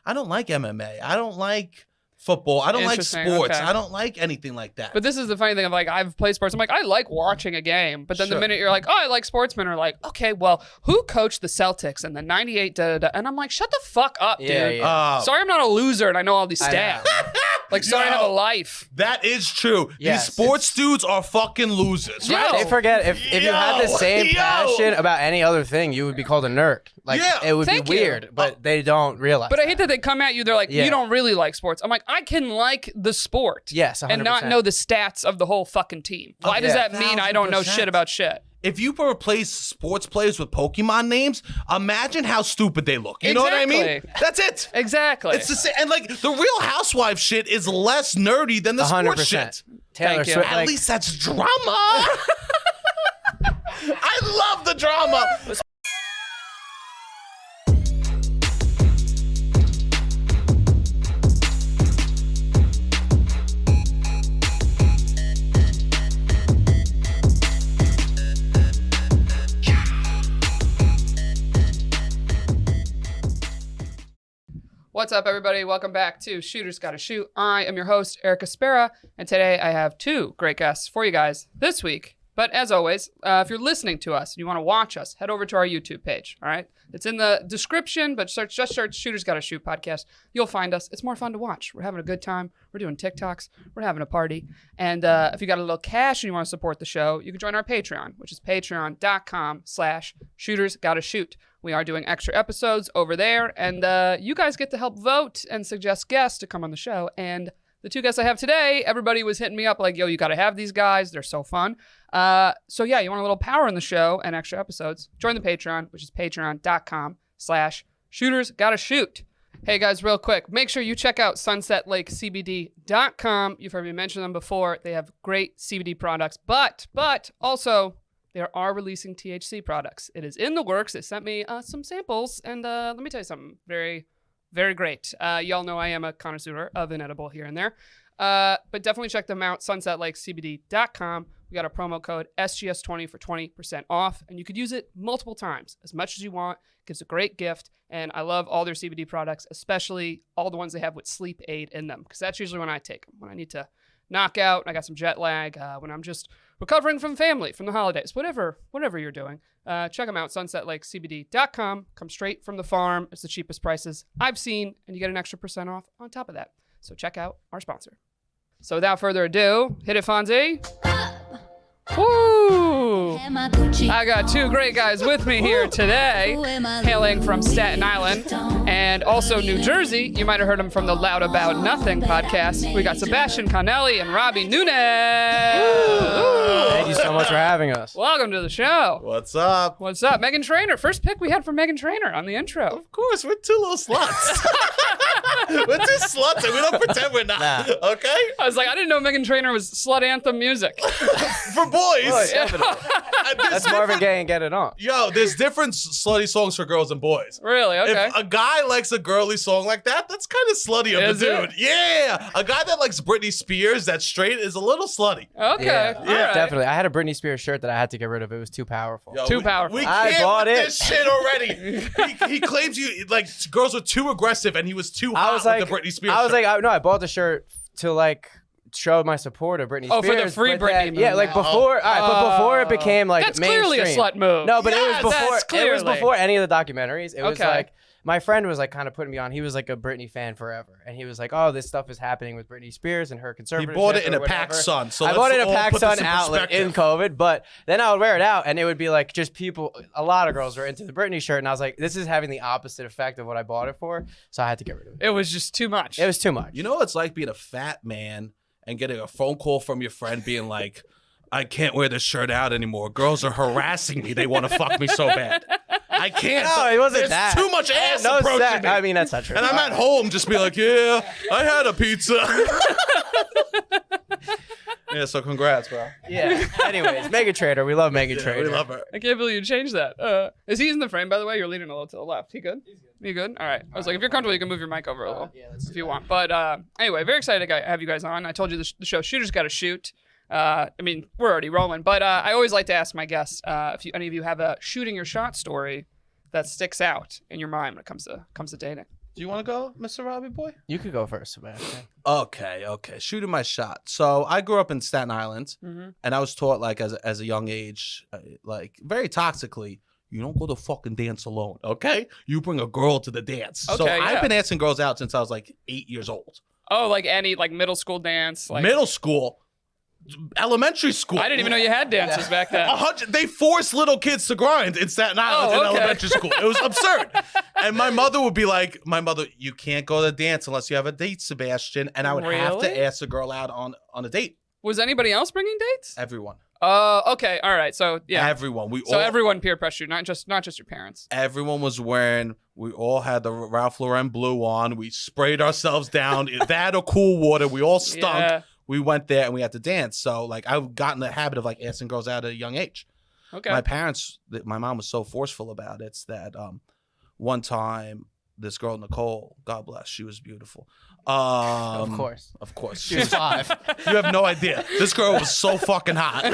I don't like MMA. I don't like football. I don't like sports. Okay. I don't like anything like that. But this is the funny thing of like, I've played sports. I'm like, I like watching a game. But then the minute you're like, oh, I like sportsmen, are like, okay, well, who coached the Celtics in the 98 da-da-da? And I'm like, shut the fuck up, dude. Yeah. Sorry I'm not a loser and I know all these stats. Like, sorry I have a life. That is true. Yes, These sports dudes are fucking losers, right? They forget if you had the same passion about any other thing, you would be called a nerd. Like, it would be weird, but they don't realize But I hate that they come at you, they're like, you don't really like sports. I'm like, I can like the sport. Yes, 100%. And not know the stats of the whole fucking team. Why does that mean I don't know shit about shit? If you replace sports players with Pokemon names, imagine how stupid they look. You know what I mean? That's it. Exactly. It's the same. And like the Real Housewives shit is less nerdy than the 100%. sports shit. Taylor Swift. At least that's drama. I love the drama. What's up, everybody? Welcome back to Shooters Gotta Shoot. I am your host, Erica Spera, and today I have two great guests for you guys this week. But as always, if you're listening to us and you want to watch us, head over to our YouTube page, all right? It's in the description, but just search Shooters Gotta Shoot podcast. You'll find us. It's more fun to watch. We're having a good time. We're doing TikToks. We're having a party. And if you got a little cash and you want to support the show, you can join our Patreon, which is patreon.com/ShootersGottaShoot. We are doing extra episodes over there, and you guys get to help vote and suggest guests to come on the show. And the two guests I have today, everybody was hitting me up like, yo, you got to have these guys. They're so fun. So yeah, you want a little power in the show and extra episodes, join the Patreon, which is patreon.com/ShootersGottaShoot. Hey guys, real quick, make sure you check out sunsetlakecbd.com. You've heard me mention them before. They have great CBD products, but also they are releasing THC products. It is in the works. They sent me some samples, and let me tell you something very, very great. Y'all know I am a connoisseur of an edible here and there, but definitely check them out, sunsetlakecbd.com. We got a promo code SGS20 for 20% off, and you could use it multiple times, as much as you want. It gives a great gift, and I love all their CBD products, especially all the ones they have with sleep aid in them, because that's usually when I take them, when I need to knock out, I got some jet lag, when I'm just recovering from family, from the holidays, whatever you're doing. Check them out, sunsetlakecbd.com. Come straight from the farm. It's the cheapest prices I've seen, and you get an extra % off on top of that. So check out our sponsor. So without further ado, hit it, Fonzie. Woo! I got two great guys with me here today, hailing from Staten Island and also New Jersey. You might have heard them from the Loud About Nothing podcast. We got Sebastian Conelli and Robbie Nunes. Thank you so much for having us. Welcome to the show. What's up? What's up? Meghan Trainor. First pick we had from Meghan Trainor on the intro. Of course, we're two little sluts. We're two sluts, and we don't pretend we're not. Nah. Okay? I was like, I didn't know Meghan Trainor was slut anthem music. For boys. That's Marvin Gaye and Get It On. Yo, there's different slutty songs for girls and boys. Really? Okay. If a guy likes a girly song like that, that's kind of slutty of Is the dude. it? Yeah. A guy that likes Britney Spears, that's straight, is a little slutty. Okay. Yeah, All right. definitely. I had a Britney Spears shirt that I had to get rid of. It was too powerful. Yo, Too powerful. We I can't bought with it. this shit already. he claims you like girls were too aggressive and he was too hot with the Britney Spears I was shirt. like, I bought the shirt to like show my support of Britney Spears. Oh, for the free but Britney yeah, like movement. before, but before it became like That's mainstream. clearly a slut move. No, but Yes, it was before. that's It was clearly. before any of the documentaries. It was Okay. like my friend was like kind of putting me on. He was like a Britney fan forever, and he was like, "Oh, this stuff is happening with Britney Spears and her he conservatorship." bought it in or a Pac whatever. Sun. So I bought it in let's a all Pac put this Sun in outlet in perspective. COVID, but then I would wear it out, and it would be like just people. A lot of girls were into the Britney shirt, and I was like, "This is having the opposite effect of what I bought it for," so I had to get rid of it. It was just too much. It was too much. You know what it's like being a fat man and getting a phone call from your friend being like, I can't wear this shirt out anymore. Girls are harassing me. They want to fuck me so bad. I can't. No, it wasn't There's that. too much ass No approaching sex. me. I mean, that's not true. And I'm at home just be like, yeah, I had a pizza. Yeah, so congrats, bro. Yeah. Anyways, Meghan Trainor. We love Meghan Trainor. We love her. I can't believe you changed that. Is he in the frame, by the way? You're leaning a little to the left. He good? You good? All right. I was like, if you're comfortable, you can move your mic over a little if you want. But anyway, very excited to have you guys on. I told you the show Shooters Gotta Shoot. I mean, we're already rolling, but I always like to ask my guests if any of you have a shooting your shot story that sticks out in your mind when it comes to dating. Do you want to go, Mr. Robbie boy? You could go first, Sebastian. Okay. Shooting my shot. So I grew up in Staten Island, and I was taught like as a young age, like very toxically, you don't go to fucking dance alone. Okay, you bring a girl to the dance. So I've been asking girls out since I was like 8 years old. Oh, like any like middle school dance? Like... Middle school. Elementary school. I didn't even know you had dances back then. They forced little kids to grind in Staten Island in elementary school. It was absurd. And my mother would be like, you can't go to dance unless you have a date, Sebastian. And I would have to ask a girl out on a date. Was anybody else bringing dates? Everyone. Okay. All right. So yeah. Everyone. Everyone peer pressured, not just your parents. Everyone was wearing. We all had the Ralph Lauren blue on. We sprayed ourselves down. That or cool water. We all stunk. Yeah. We went there and we had to dance. So like I've gotten the habit of like asking girls out at a young age. Okay. My mom was so forceful about it that one time this girl Nicole, God bless, she was beautiful. Of course. She was 5. You have no idea. This girl was so fucking hot.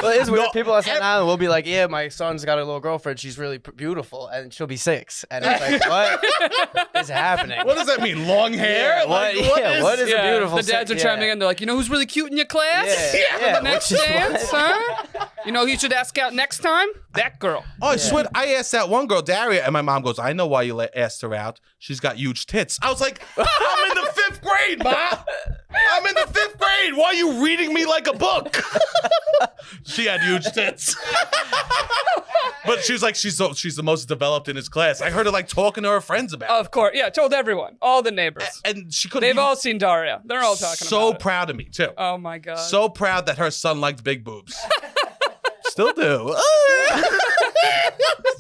Well, it is weird. People at Staten Island will be like, yeah, my son's got a little girlfriend. She's really beautiful. And she'll be 6. And it's like, what is happening? What does that mean? Long hair? Yeah, what is a beautiful The dads are chiming in. They're like, you know who's really cute in your class? Yeah. Next dance, huh? You know who you should ask out next time? That girl. Oh, I swear, I asked that one girl, Daria, and my mom goes, I know why you asked her out. She's got huge tits. I was like, I'm in the 5th grade, Ma. I'm in the 5th grade. Why are you reading me like a book? She had huge tits. But she was like, she's the most developed in his class. I heard her like talking to her friends about it. Of course. Yeah, told everyone. All the neighbors. And she couldn't. They've all seen Daria. They're all talking about it. So proud of me, too. Oh, my God. So proud that her son liked big boobs. Still do.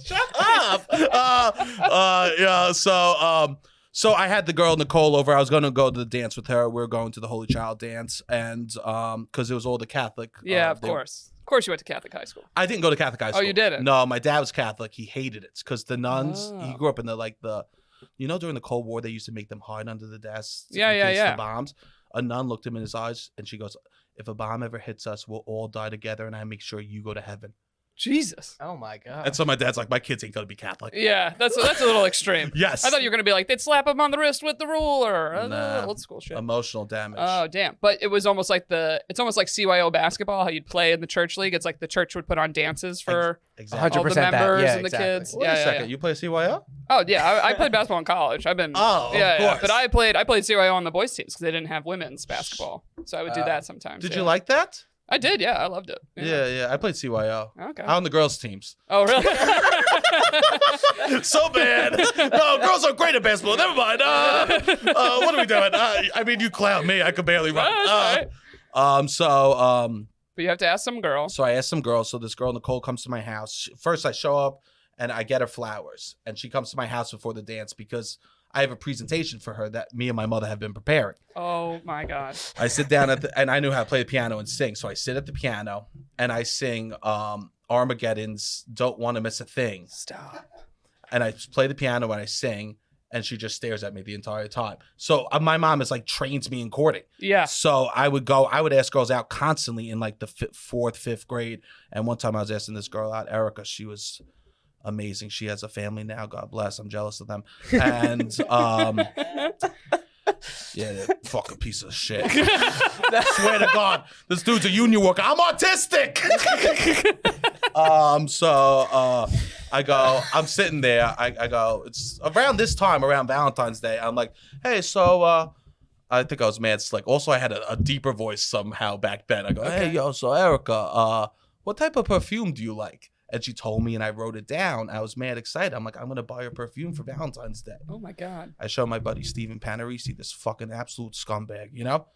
Shut up. So I had the girl Nicole over. I was going to go to the dance with her. We were going to the Holy Child dance, and because it was all the Catholic. Yeah, of course. Of course, you went to Catholic high school. I didn't go to Catholic high school. Oh, you didn't? No, my dad was Catholic. He hated it because the nuns. He grew up in during the Cold War, they used to make them hide under the desks. The bombs. A nun looked him in his eyes, and she goes, "If a bomb ever hits us, we'll all die together, and I make sure you go to heaven." Jesus. Oh my God. And so my dad's like, my kids ain't gonna be Catholic. Yeah, that's a little extreme. Yes. I thought you were gonna be like, they'd slap him on the wrist with the ruler. Nah, old school shit. Emotional damage. Oh damn! But it was almost like it's almost like CYO basketball. How you'd play in the church league. It's like the church would put on dances for all the members and the kids. Wait a second. You play CYO? Oh yeah, I played basketball in college. I've been. Of course. But I played CYO on the boys teams because they didn't have women's basketball, so I would do that sometimes. Did you like that? I did, yeah. I loved it. Yeah. I played CYO. Okay. On the girls' teams. Oh, really? So bad. No, girls are great at basketball. Never mind. What are we doing? I mean, you clown me. I could barely run. But you have to ask some girl. So I asked some girls. So this girl, Nicole, comes to my house. First, I show up, and I get her flowers. And she comes to my house before the dance because I have a presentation for her that me and my mother have been preparing. Oh my God. I sit down and I knew how to play the piano and sing. So I sit at the piano and I sing Armageddon's Don't Want to Miss a Thing. Stop. And I play the piano and I sing and she just stares at me the entire time. So my mom is like trains me in courting. Yeah. So I would ask girls out constantly in like the 4th, 5th grade. And one time I was asking this girl out, Erica, she was amazing. She has a family now. God bless. I'm jealous of them. And yeah, fucking piece of shit. Swear to God, this dude's a union worker. I'm autistic. I go, I'm sitting there. I go, it's around this time, around Valentine's Day. I'm like, hey, so I think I was mad slick. Also, I had a deeper voice somehow back then. I go, hey, yo, so Erica, what type of perfume do you like? And she told me, and I wrote it down. I was mad excited. I'm like, I'm going to buy her perfume for Valentine's Day. Oh, my God. I show my buddy Steven Panarisi, this fucking absolute scumbag, you know?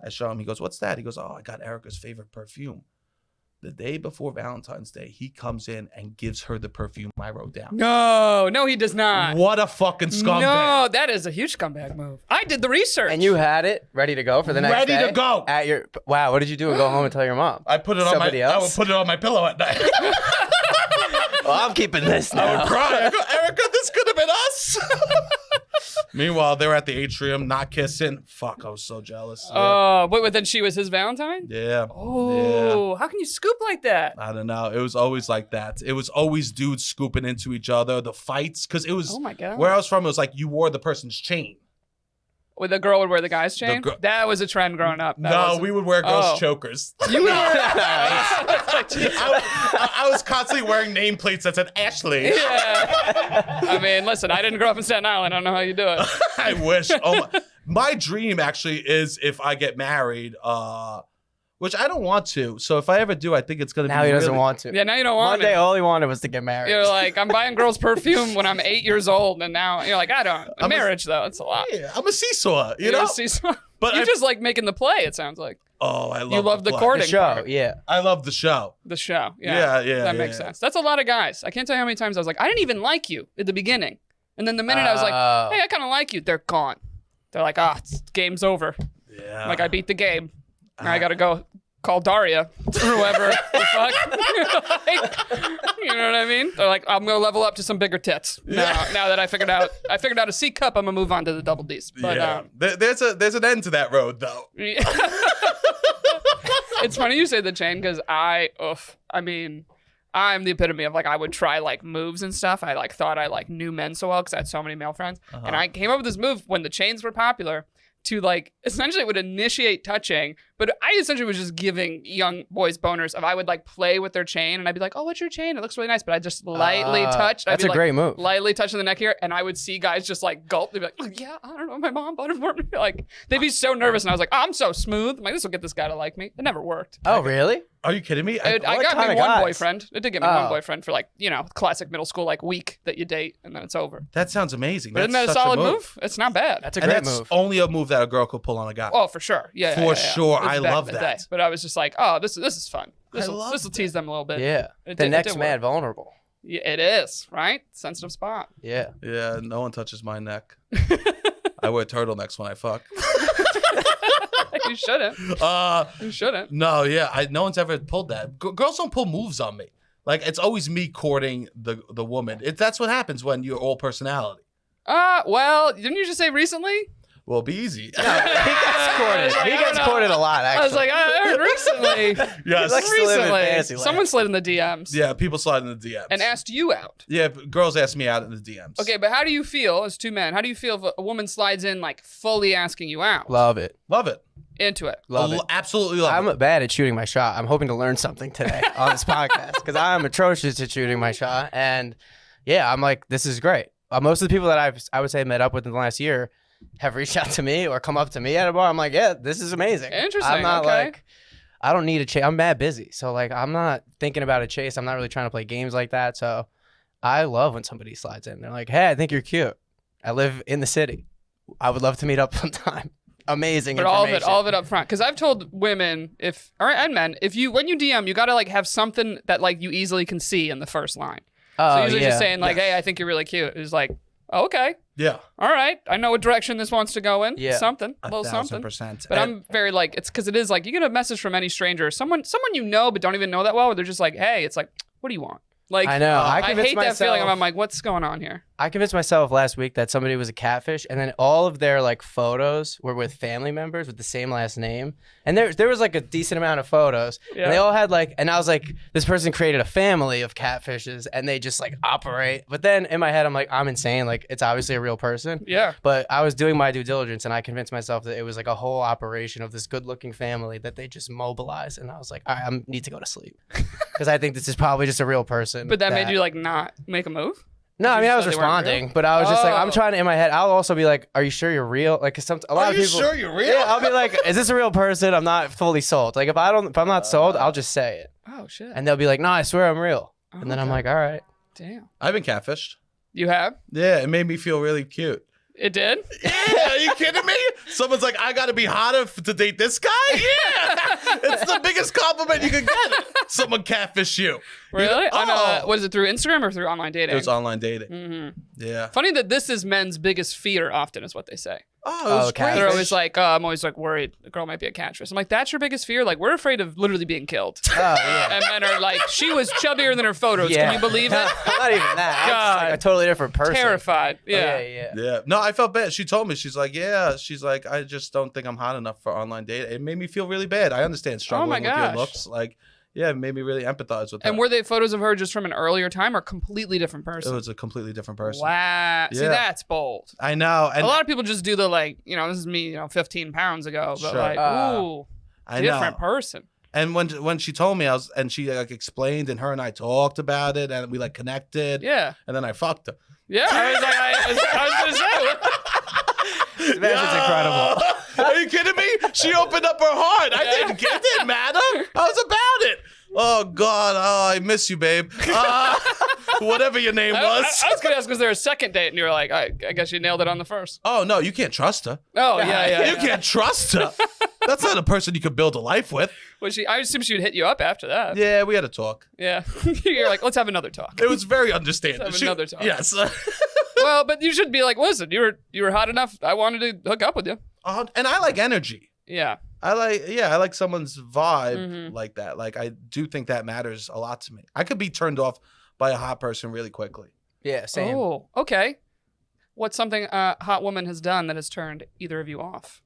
I show him. He goes, what's that? He goes, oh, I got Erica's favorite perfume. The day before Valentine's Day, he comes in and gives her the perfume I wrote down. No, he does not. What a fucking scumbag. No, that is a huge scumbag move. I did the research. And you had it ready to go for the next day? Ready to go. Wow, what did you do? Go home and tell your mom? I put it on I would put it on my pillow at night. Well, I'm keeping this now. I would cry. I go, Erica, this could have been us. Meanwhile, they were at the atrium, not kissing. Fuck, I was so jealous. Oh, but then she was his Valentine? Yeah. Oh, how can you scoop like that? I don't know. It was always like that. It was always dudes scooping into each other, the fights, because it was, Oh my God. where I was from, it was like you wore the person's chain. With the girl would wear the guy's chain? That was a trend growing up. No, we would wear girls' chokers. You would wear I was constantly wearing nameplates that said Ashley. Yeah. I mean, listen, I didn't grow up in Staten Island. I don't know how you do it. I wish. Oh, my dream actually is if I get married, which I don't want to. So if I ever do, I think it's gonna be. Now he doesn't want to. Yeah, now you don't want One day, it. all he wanted was to get married. You're like, I'm buying girls' perfume when I'm 8 years old, and now you're like, I don't. Marriage though, it's a lot. Yeah, I'm a seesaw. You You're know. a seesaw. But you I- just like making the play. It sounds like Oh, I love. you love the play. courting the show, part. yeah. I love the show. The show. Yeah. That makes sense. That's a lot of guys. I can't tell you how many times I was like, I didn't even like you at the beginning, and then the minute I was like, hey, I kind of like you, they're gone. They're like, game's over. Yeah. Like I beat the game. Now I gotta go call Daria or whoever the fuck. Like, you know what I mean? They're like, I'm gonna level up to some bigger tits. Now that I figured out a C cup, I'm gonna move on to the double D's. But yeah. There's an end to that road though. It's funny you say the chain because I'm the epitome of like I would try like moves and stuff. I like thought I like knew men so well because I had so many male friends, and I came up with this move when the chains were popular to like essentially it would initiate touching, but I essentially was just giving young boys boners of I would like play with their chain and I'd be like, oh, what's your chain? It looks really nice, but I just lightly touched. That's a great move. Lightly touching the neck here, and I would see guys just like gulp. They'd be like, oh, yeah, I don't know, my mom bought it for me. Like they'd be so nervous, and I was like, I'm so smooth. I'm like, this will get this guy to like me. It never worked. Oh, really? Are you kidding me? I got kind me of one guys? boyfriend. It did get me one boyfriend for like, classic middle school like week that you date and then it's over. That sounds amazing. But isn't that a such solid move? It's not bad. That's a And great that's move. only a move that a girl could pull on a guy. Oh, for sure. Yeah. For yeah. sure. It was I back love in the that. day. But I was just like, oh, this is fun. This love will tease them a little bit. Yeah. It The did neck's work. mad vulnerable. Yeah, it is, right? Sensitive spot. Yeah. Yeah, no one touches my neck. I wear turtlenecks when I fuck. You shouldn't. You shouldn't. No, yeah, no one's ever pulled that. Girls don't pull moves on me. Like it's always me courting the woman. That's what happens when you're all personality. Well, didn't you just say recently? Well, be easy. He gets courted. He gets courted a lot, actually. I was like, I heard recently. Yes. likes to live in fantasy Recently. land. Someone slid in the DMs. Yeah, people slide in the DMs. And asked you out. Yeah, girls ask me out in the DMs. Okay, but how do you feel as two men? How do you feel if a woman slides in like fully asking you out? Love it. Love it. Into it. Love it. Absolutely love it. I'm bad at shooting my shot. I'm hoping to learn something today on this podcast because I'm atrocious at shooting my shot. And yeah, I'm like, this is great. Most of the people that I would say met up with in the last year have reached out to me or come up to me at a bar. I'm like, yeah, this is amazing. Interesting. I'm not okay. like, I don't need a chase. I'm mad busy. So like, I'm not thinking about a chase. I'm not really trying to play games like that. So I love when somebody slides in. They're like, hey, I think you're cute. I live in the city. I would love to meet up sometime. Amazing But information. all of it up front. Because I've told women and men, when you DM, you gotta like have something that like you easily can see in the first line. So usually just saying like, hey, I think you're really cute. It's like, oh, okay. Yeah. All right. I know what direction this wants to go in. Yeah. Something. A little something. 1,000%. But I'm very like, it's because it is like, you get a message from any stranger, someone you know but don't even know that well, where they're just like, hey, it's like, what do you want? Like, I know. I convinced hate that feeling. myself- I'm like, what's going on here? I convinced myself last week that somebody was a catfish, and then all of their like photos were with family members with the same last name, and there was like a decent amount of photos, and they all had like, and I was like, this person created a family of catfishes, and they just like operate. But then in my head, I'm like, I'm insane. Like it's obviously a real person. Yeah. But I was doing my due diligence, and I convinced myself that it was like a whole operation of this good-looking family that they just mobilized, and I was like, all right, I need to go to sleep because I think this is probably just a real person. But that made you like not make a move? No, I mean, I was said they weren't responding, but I was just like, I'm Oh. trying to, in my head, I'll also be like, are you sure you're real? Like, 'cause a lot Are of you people. sure you're real? Yeah, I'll be like, is this a real person? I'm not fully sold. Like, if I'm not sold, I'll just say it. Oh, shit. And they'll be like, no, I swear I'm real. And then I'm Okay. like, all right. Damn. I've been catfished. You have? Yeah, it made me feel really cute. It did? Yeah, are you kidding me? Someone's like, I gotta be hotter to date this guy? Yeah! It's the biggest compliment you can get. Someone catfish you. Really? Oh. Was it through Instagram or through online dating? It was online dating. Mm-hmm. Yeah. Funny that this is men's biggest fear often is what they say. Oh, it was great. They're always like, I'm always like worried the girl might be a catfish. I'm like, that's your biggest fear? Like, we're afraid of literally being killed. Oh, yeah. And men are like, she was chubbier than her photos. Yeah. Can you believe it? Not even that. God. It's like a totally different person. Terrified. Yeah. Yeah. No, I felt bad. She told me, she's like, I just don't think I'm hot enough for online dating. It made me feel really bad. I understand struggling with your looks. Like, yeah, it made me really empathize with her. And were they photos of her just from an earlier time or completely different person? It was a completely different person. Wow. See, that's bold. I know. And a lot of people just do the like, this is me, 15 pounds ago, but Sure. like, ooh, I different know. person. And when she told me, she like explained, and her and I talked about it, and we like connected. Yeah. And then I fucked her. Yeah. I was like, I was gonna say. Sebastian's incredible. Are you kidding me? She opened up her heart. It didn't matter. I was about it. Oh God. Oh, I miss you, babe. Whatever your name was. I was gonna ask, was there a second date? And you were like, I guess you nailed it on the first. Oh no, you can't trust her. Oh yeah. You can't trust her. That's not a person you could build a life with. Was she? I assume she would hit you up after that. Yeah, we had a talk. Yeah. You're like, let's have another talk. It was very understanding. Let's have another talk. Yes. Well, but you should be like, listen, you were hot enough. I wanted to hook up with you. And I like energy. Yeah. I like someone's vibe like that. Like, I do think that matters a lot to me. I could be turned off by a hot person really quickly. Yeah, same. Oh, okay. What's something a hot woman has done that has turned either of you off?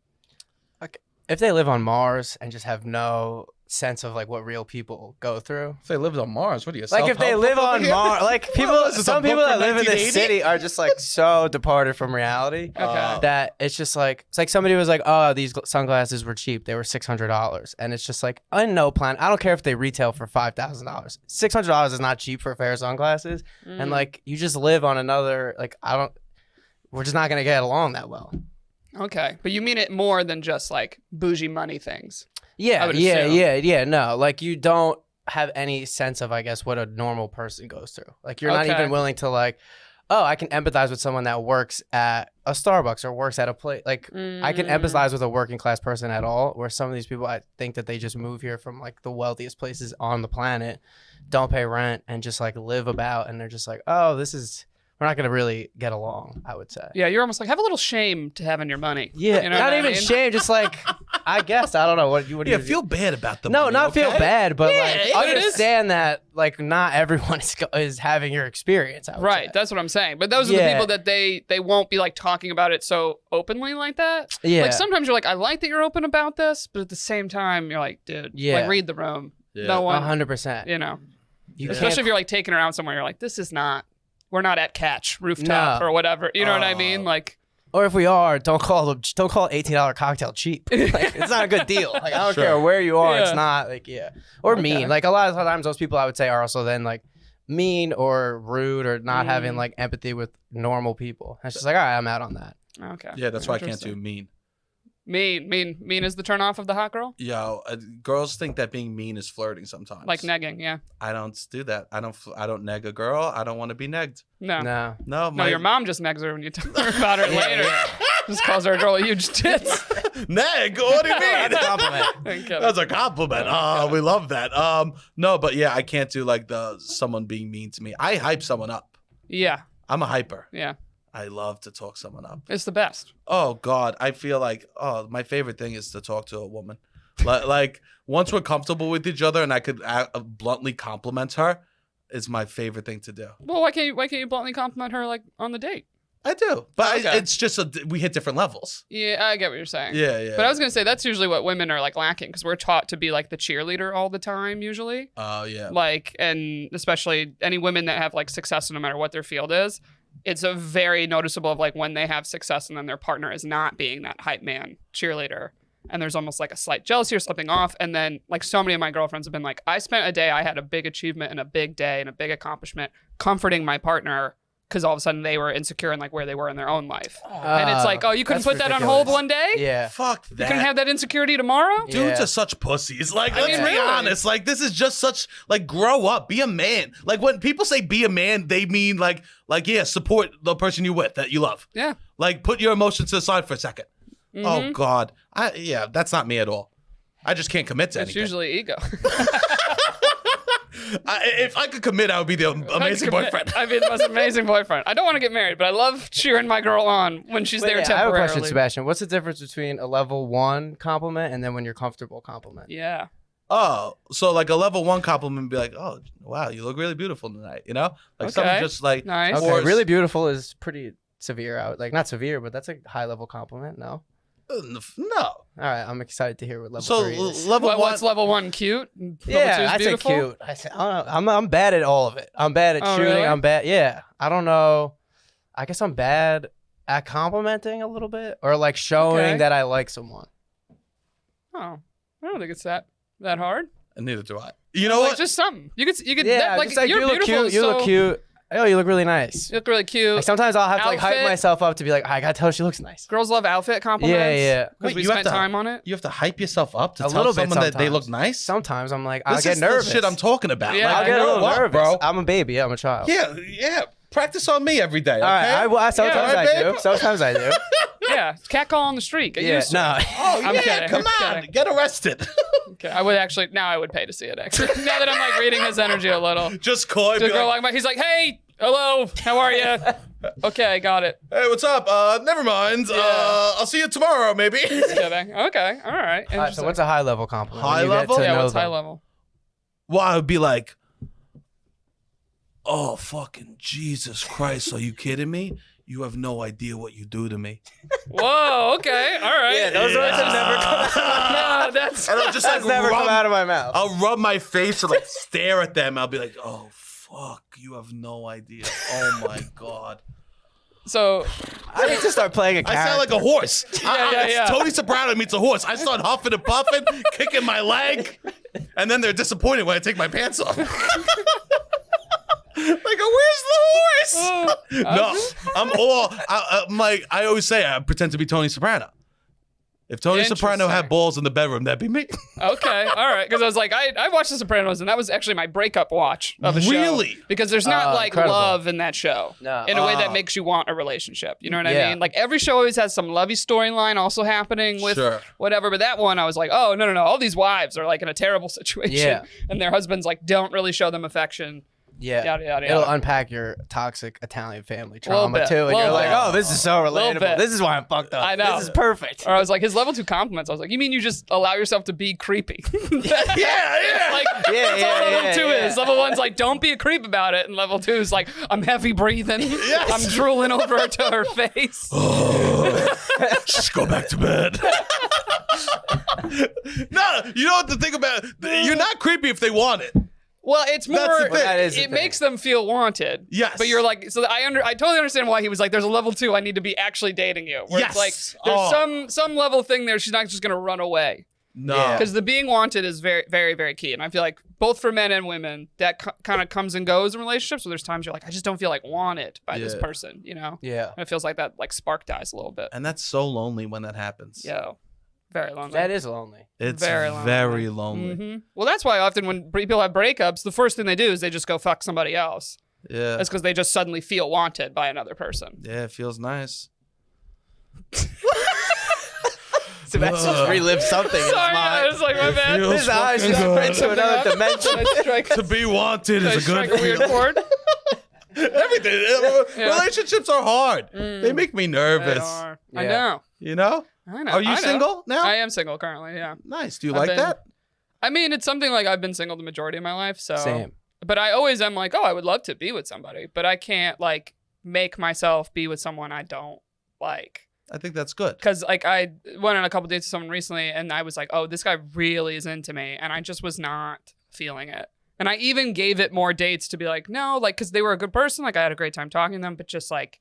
If they live on Mars and just have no sense of like what real people go through. If they lived on Mars, what do you? Like if they live on Mars, like people, some people that live in the city are just like so departed from reality that it's just like, it's like somebody was like, oh, these sunglasses were cheap. They were $600. And it's just like, I no plan. I don't care if they retail for $5,000. $600 is not cheap for a pair of sunglasses. And like, you just live on another, like, we're just not going to get along that well. Okay. But you mean it more than just like bougie money things. Yeah. No, like you don't have any sense of, I guess, what a normal person goes through. Like you're not even willing to like, oh, I can empathize with someone that works at a Starbucks or works at a place. Like I can empathize with a working class person at all. Where some of these people, I think that they just move here from like the wealthiest places on the planet, don't pay rent, and just like live about. And they're just like, oh, we're not going to really get along, I would say. Yeah, you're almost like, have a little shame to having your money. Yeah, you know not even shame, just like, I guess, I don't know. What do you feel bad about them? No, not feel bad, but like, but understand that like not everyone is having your experience, I would say. That's what I'm saying. But those are the people that they won't be like talking about it so openly like that. Yeah. Like sometimes you're like, I like that you're open about this, but at the same time, you're like, dude, like read the room. Yeah. No one, 100%. You know, especially if you're like taking her out somewhere, you're like, we're not at Catch Rooftop or whatever. You know what I mean? Like, or if we are, don't call $18 cocktail cheap. Like, it's not a good deal. Like I don't care where you are, it's not like or mean. Like a lot of times, those people I would say are also then like mean or rude or not having like empathy with normal people. It's just like, all right, I'm out on that. Okay. Yeah, that's why I can't do mean. Mean is the turn off of the hot girl? Yo, girls think that being mean is flirting sometimes. Like negging, yeah. I don't do that. I don't neg a girl. I don't want to be negged. No, No, your mom just negs her when you talk about her later. Just calls her a girl with huge tits. Neg? What do you mean? That's a compliment. That's a compliment. Oh, we love that. No, but yeah, I can't do like someone being mean to me. I hype someone up. Yeah. I'm a hyper. Yeah. I love to talk someone up. It's the best. Oh God, I feel like my favorite thing is to talk to a woman. Like once we're comfortable with each other and I could bluntly compliment her, is my favorite thing to do. Well, why can't you bluntly compliment her like on the date? I do, but it's just we hit different levels. Yeah, I get what you're saying. Yeah. But I was gonna say that's usually what women are like lacking because we're taught to be like the cheerleader all the time usually. Oh yeah. Like, and especially any women that have like success no matter what their field is. It's a very noticeable of like when they have success and then their partner is not being that hype man cheerleader. And there's almost like a slight jealousy or something off. And then like so many of my girlfriends have been like, I spent a day, I had a big achievement and a big day and a big accomplishment comforting my partner because all of a sudden they were insecure in like where they were in their own life. And it's like, oh, you couldn't put that on hold one day? Yeah. Fuck that. You couldn't have that insecurity tomorrow? Dudes are such pussies. Like, let's be honest. Like, this is just such, like, grow up. Be a man. Like, when people say be a man, they mean, like yeah, support the person you're with that you love. Yeah. Like, put your emotions to the side for a second. Oh, God. That's not me at all. I just can't commit to anything. It's usually ego. If I could commit, I would be the amazing boyfriend. I'd be the most amazing boyfriend. I don't want to get married, but I love cheering my girl on when she's there temporarily. I have a question, Sebastian. What's the difference between a level 1 compliment and then when you're comfortable compliment? Yeah. Oh, so like a level 1 compliment would be like, oh, wow, you look really beautiful tonight, you know? Like something just like... Nice. Okay, really beautiful is pretty severe. Like, not severe, but that's a high-level compliment, no? No. All right, I'm excited to hear what level 3 is. What's level 1? Cute? Yeah, I say cute. I don't know. I'm bad at all of it. I'm bad at shooting. Really? I'm bad. Yeah, I don't know. I guess I'm bad at complimenting a little bit or like showing that I like someone. Oh, I don't think it's that hard. And neither do I. You know what? Just something. You could. Yeah, like, just like you're you look cute. You look cute. Oh, you look really nice. You look really cute. Like sometimes I'll have to like hype myself up to be like, I gotta tell her she looks nice. Girls love outfit compliments. Yeah. Because we spent time on it. You have to hype yourself up to tell someone that they look nice? Sometimes I'm like, I'll get nervous. This is the shit I'm talking about. Yeah, like, I'll get a little nervous. Bro. I'm a baby. I'm a child. Yeah. Practice on me every day, okay? All right. Sometimes I do. Sometimes I do. Yeah. Catcall on the street. No. Oh, I'm kidding. Come on. Get arrested. Okay, I would pay to see it, actually. Now that I'm like reading his energy a little. Just coy. He's like, hey, hello, how are you? Okay, got it. Hey, what's up? Never mind. Yeah. I'll see you tomorrow, maybe. Just kidding. Okay, all right. All right, so what's a high level compliment? High level? Yeah, what's high level? Well, I would be like, oh, fucking Jesus Christ, are you kidding me? You have no idea what you do to me. Whoa, okay, all right. Yeah, those words have never come out. No, that's just like never come out of my mouth. I'll rub my face and like stare at them. I'll be like, oh, fuck, you have no idea. Oh, my God. So I need to start playing a character. I sound like a horse. Yeah. Tony Soprano meets a horse. I start huffing and puffing, kicking my leg, and then they're disappointed when I take my pants off. Like, where's the horse? No, I'm like, I always say I pretend to be Tony Soprano. If Tony Soprano had balls in the bedroom, that'd be me. Okay, all right. Because I was like, I watched The Sopranos, and that was actually my breakup watch of a show. Really? Because there's not like incredible. love in that show. No. In a way that makes you want a relationship. You know what I mean? Like every show always has some lovey storyline also happening with whatever. But that one, I was like, oh, no. All these wives are like in a terrible situation. Yeah. And their husbands like don't really show them affection. Yeah, yada, yada, it'll yada. unpack your toxic Italian family trauma bit, too, and you're like, bit. "Oh, this is so relatable. This is why I'm fucked up. I know. This is perfect." Or I was like, his level 2 compliments. I was like, you mean you just allow yourself to be creepy? Yeah. Like, that's all level 2 is. Level 1's like, don't be a creep about it, and level 2 is like, I'm heavy breathing. Yes. I'm drooling over to her face. Just go back to bed. No, you know what to think about. You're not creepy if they want it. Well, it's more. That's the thing. That is the it thing. makes them feel wanted. Yes. But you're like, so I totally understand why he was like, there's a level 2. I need to be actually dating you. Where Yes. it's like, there's some level thing there. She's not just gonna run away. No. Yeah. Because the being wanted is very, very, very key. And I feel like both for men and women, that kind of comes and goes in relationships. So there's times you're like, I just don't feel like wanted by this person, you know? Yeah. And it feels like that like spark dies a little bit. And that's so lonely when that happens. Yo, very lonely. That is lonely. It's Very very lonely. lonely. Well, that's why often when people have breakups, the first thing they do is they just go fuck somebody else. Yeah. That's because they just suddenly feel wanted by another person. Yeah, it feels nice. Sebastian just relived something in his Sorry, I mind. was like, my bad. feels His eyes fucking just good. went to another dimension. To be wanted is a Strike good a weird feeling. chord. Everything. Relationships are hard. They make me They nervous. are. Yeah. I know. You know? I know. Are you I know. single now? I am single currently, yeah. Nice. Do you I've like been- that? I mean, it's something like I've been single the majority of my life, so. Same. But I always am like, oh, I would love to be with somebody, but I can't like make myself be with someone I don't like. I think that's good. Because like I went on a couple dates with someone recently, and I was like, oh, this guy really is into me, and I just was not feeling it. And I even gave it more dates to be like, no, like, because they were a good person, like I had a great time talking to them, but just like,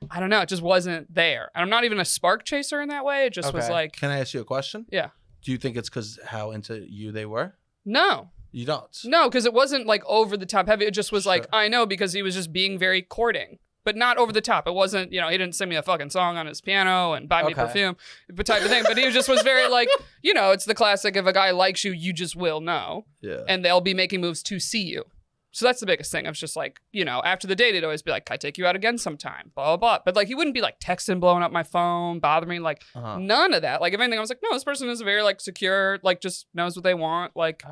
I don't know, it just wasn't there. And I'm not even a spark chaser in that way. It just was Okay. like, Can I ask you a question? yeah, Do you think it's because how into you they were? no. You don't. No, because it wasn't like over the top heavy. It just was like, Sure. I know, because he was just being very courting, but not over the top. It wasn't, you know, he didn't sing me a fucking song on his piano and buy me Okay. perfume, but type of thing. But he just was very like, you know, it's the classic, if a guy likes you, you just will know. Yeah. And they'll be making moves to see you. So that's the biggest thing. I was just like, you know, after the date, he'd always be like, can I take you out again sometime? Blah, blah, blah. But like, he wouldn't be like texting, blowing up my phone, bothering me. Like, none of that. Like, if anything, I was like, no, this person is very like secure, like just knows what they want. Like,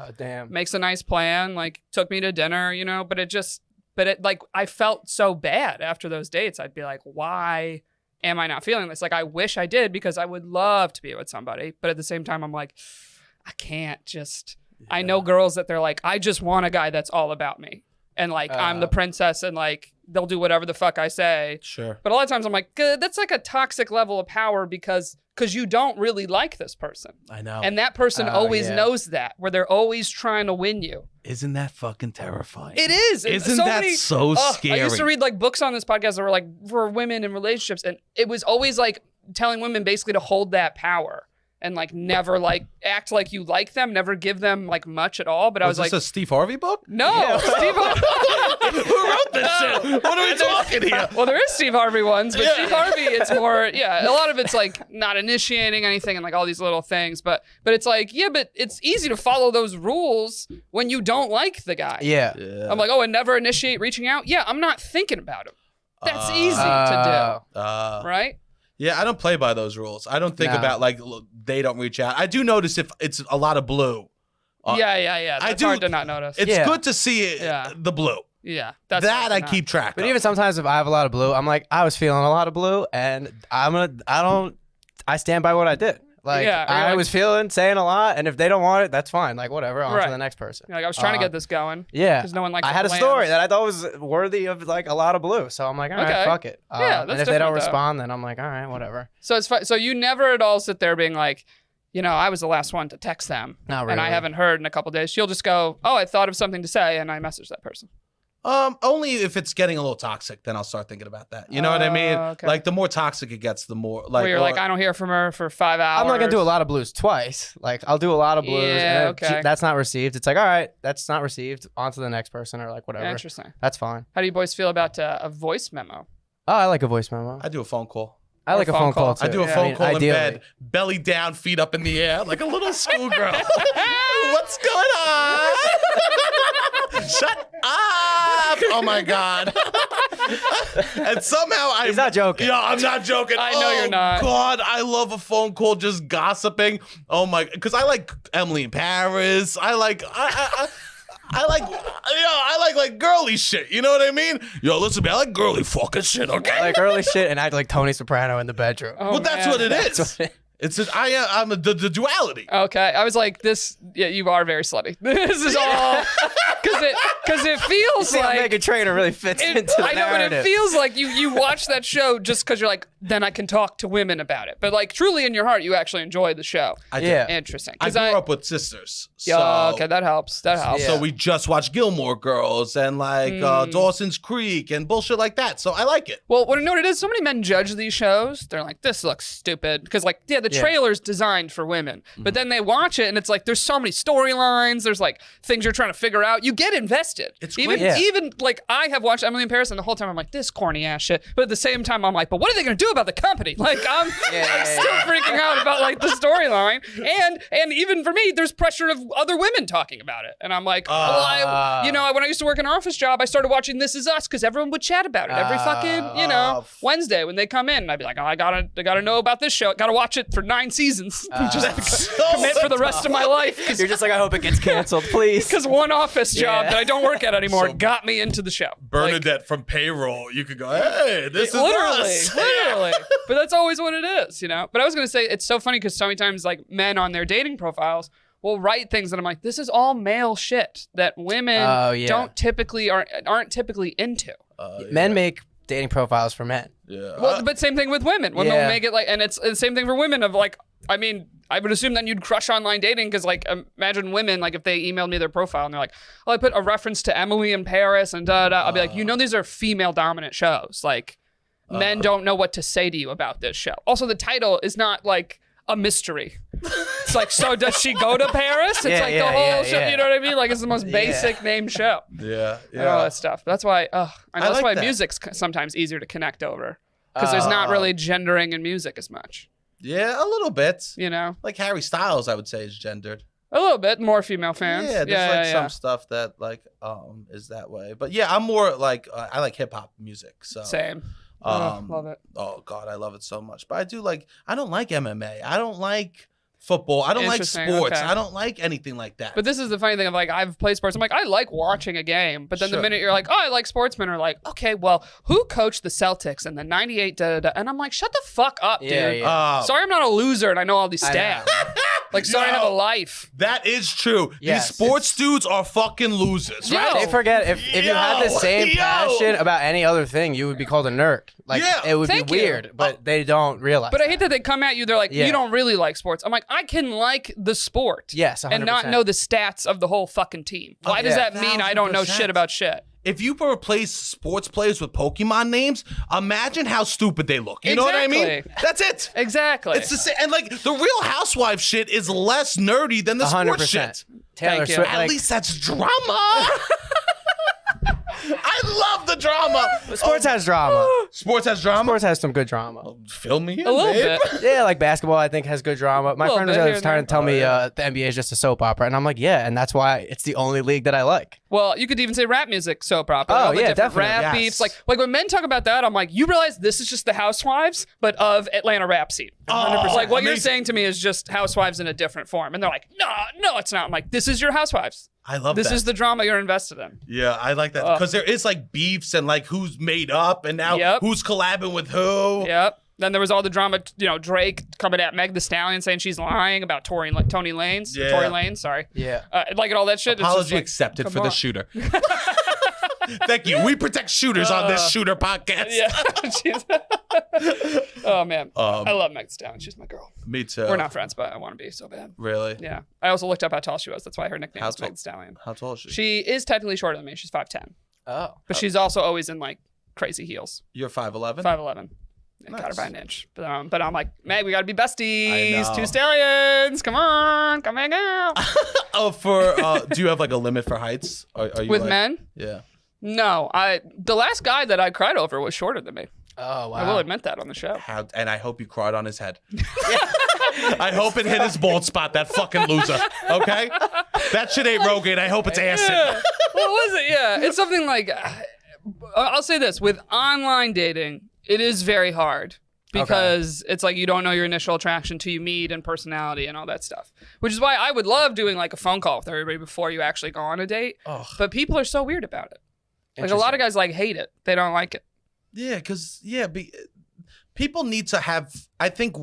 makes a nice plan. Like, took me to dinner, you know, but it like, I felt so bad after those dates. I'd be like, why am I not feeling this? Like, I wish I did because I would love to be with somebody. But at the same time, I'm like, I can't just... I know girls that they're like, I just want a guy that's all about me. And like, I'm the princess and like, they'll do whatever the fuck I say. Sure. But a lot of times I'm like, that's like a toxic level of power because you don't really like this person. I know. And that person always knows that, where they're always trying to win you. Isn't that fucking terrifying? It is. Isn't that so scary? I used to read like books on this podcast that were like for women in relationships. And it was always like telling women basically to hold that power. And like never like act like you like them, never give them like much at all. But I was like, is this a Steve Harvey book? No, Steve Harvey. Who wrote this shit? What are we talking here? Well, there is Steve Harvey ones, but Steve Harvey, it's more, a lot of it's like not initiating anything and like all these little things. But it's like, but it's easy to follow those rules when you don't like the guy. Yeah. I'm like, and never initiate reaching out. Yeah, I'm not thinking about him. That's easy to do, right? Yeah, I don't play by those rules. I don't think about like they don't reach out. I do notice if it's a lot of blue. That's hard to not notice. It's good to see the blue. Yeah, that I keep track of. But even sometimes if I have a lot of blue, I'm like, I was feeling a lot of blue, and I stand by what I did. Like, I was saying a lot, and if they don't want it, that's fine. Like, whatever, on to the next person. Like, I was trying to get this going. Yeah. Because no one likes I had a story that I thought was worthy of, like, a lot of blue. So I'm like, all right, fuck it. That's and if they don't respond, then I'm like, all right, whatever. So it's fine. So you never at all sit there being like, you know, I was the last one to text them. Not really. And I haven't heard in a couple days. You'll just go, I thought of something to say, and I message that person. Only if it's getting a little toxic, then I'll start thinking about that. You know what I mean? Okay. Like the more toxic it gets, the more like. Where you're like, I don't hear from her for 5 hours. I'm not gonna do a lot of blues twice. Like I'll do a lot of blues, and if that's not received, it's like, all right, that's not received. On to the next person, or like whatever. Interesting. That's fine. How do you boys feel about a voice memo? Oh, I like a voice memo. I do a phone call. I like a phone call too. I do a phone call in bed, belly down, feet up in the air, like a little schoolgirl. What's going on? Shut up! Oh my god! And somehow He's not joking. Yeah, I'm not joking. I know you're not. God, I love a phone call, just gossiping. Oh my, because I like Emily in Paris. I like girly shit. You know what I mean? Yo, listen, man, I like girly fucking shit. Okay. I like girly shit, and I like Tony Soprano in the bedroom. Well, that's what it is. I'm the duality. Okay, I was like, this. Yeah, you are very slutty. This is all because it feels like Meghan Trainor really fits into the narrative. I know, but it feels like you watch that show just because you're like, then I can talk to women about it. But like, truly in your heart, you actually enjoy the show. I do. Interesting. I grew up with sisters. Yeah, okay, that helps. Yeah. So we just watched Gilmore Girls and like Dawson's Creek and bullshit like that. So I like it. Well, you know what it is? So many men judge these shows. They're like, this looks stupid because like, the trailer's designed for women, but then they watch it and it's like there's so many storylines. There's like things you're trying to figure out. You get invested. It's even like I have watched Emily in Paris, and the whole time I'm like, this corny ass shit. But at the same time, I'm like, but what are they gonna do about the company? Like I'm still freaking out about like the storyline, and even for me, there's pressure of other women talking about it, and I'm like, when I used to work an office job, I started watching This Is Us because everyone would chat about it every fucking Wednesday when they come in, and I'd be like, I gotta know about this show. Gotta watch it for 9 seasons. Just commit for the rest of my life. You're just like, I hope it gets canceled, please. Because one office job that I don't work at anymore got me into the show. Bernadette from Payroll, you could go, hey, this is us. Literally. But that's always what it is, you know? But I was going to say, it's so funny because so many times, like, men on their dating profiles will write things that I'm like, this is all male shit that women aren't typically into. Men make dating profiles for men. Yeah. Well, but same thing with women. Women will make it like, and it's the same thing for women of like, I mean, I would assume that you'd crush online dating because like, imagine women, like if they emailed me their profile and they're like, I put a reference to Emily in Paris and I'll be like, these are female dominant shows. Like men don't know what to say to you about this show. Also, the title is not like a mystery. It's like, so does she go to Paris? It's like the whole show, you know what I mean? Like it's the most basic named show. Yeah. And all that stuff. That's why, I know that's like why that. music's sometimes easier to connect over. Because there's not really gendering in music as much. Yeah, a little bit. You know? Like Harry Styles, I would say, is gendered. A little bit more female fans. Yeah, there's some stuff that like is that way. But yeah, I'm more like I like hip hop music. So Same. Love it. Oh God, I love it so much. But I don't like MMA. I don't like football. I don't like sports. Okay. I don't like anything like that. But this is the funny thing of like, I've played sports. I'm like, I like watching a game. But then the minute you're like, oh, I like sportsmen, are like, okay, well, who coached the Celtics in the 98 da-da-da? And I'm like, shut the fuck up, dude. Yeah. Sorry I'm not a loser and I know all these stats. Like, sorry I have a life. That is true. Yes, these sports dudes are fucking losers, right? They forget if you had the same passion about any other thing, you would be called a nerd. Like, it would be weird, but they don't realize But I hate that they come at you, they're like, you don't really like sports. I'm like, I can like the sport. Yes, 100%. And not know the stats of the whole fucking team. Why does that mean I don't know shit about shit? If you replace sports players with Pokemon names, imagine how stupid they look. You know what I mean? That's it. Exactly. It's the same. And like the Real Housewives shit is less nerdy than the 100%. sports shit. Taylor Swift, At least that's drama. I love the drama. Sports has drama. Sports has drama? Sports has some good drama. Fill me in, a little babe. bit. Yeah, like basketball, I think has good drama. My friend was trying to tell me the NBA is just a soap opera, and I'm like, yeah, and that's why it's the only league that I like. Well, you could even say rap music soap opera. Oh, all the yeah, different definitely. rap beefs. Like when men talk about that, I'm like, you realize this is just the Housewives, but of Atlanta rap scene. 100%. Like what you're saying to me is just Housewives in a different form, and they're like, no, it's not. I'm like, this is your Housewives. I love that. This is the drama you're invested in. Yeah, I like that because there is like beefs and like who's made up and now who's collabing with who. Yep. Then there was all the drama, Drake coming at Meg Thee Stallion saying she's lying about Tory Lanez. Yeah. Tory Lanez, sorry. Yeah. Like all that shit. Apology it's just like, accepted for the shooter. Thank you. We protect shooters on this shooter podcast. Yeah. Oh, man. I love Meg Thee Stallion. She's my girl. Me too. We're not friends, but I want to be so bad. Really? Yeah. I also looked up how tall she was. That's why her nickname is Meg Thee Stallion. How tall is she? She is technically shorter than me. She's 5'10". Oh. But she's also always in like crazy heels. You're 5'11"? 5'11". Nice. Got her by an inch. But I'm like, Meg, we got to be besties. I know. 2 stallions. Come on. Come hang out. Do you have like a limit for heights? Are you With like, men? Yeah. No. The last guy that I cried over was shorter than me. Oh, wow. I will admit that on the show. And I hope you cried on his head. I hope it hit his bald spot, that fucking loser. Okay? That shit ain't Rogaine. I hope it's acid. Yeah. What was it? Yeah. It's something like, I'll say this. With online dating, it is very hard. Because it's like you don't know your initial attraction till you meet and personality and all that stuff. Which is why I would love doing like a phone call with everybody before you actually go on a date. Ugh. But people are so weird about it. Like a lot of guys like hate it. They don't like it. Yeah, because, people need to have, I think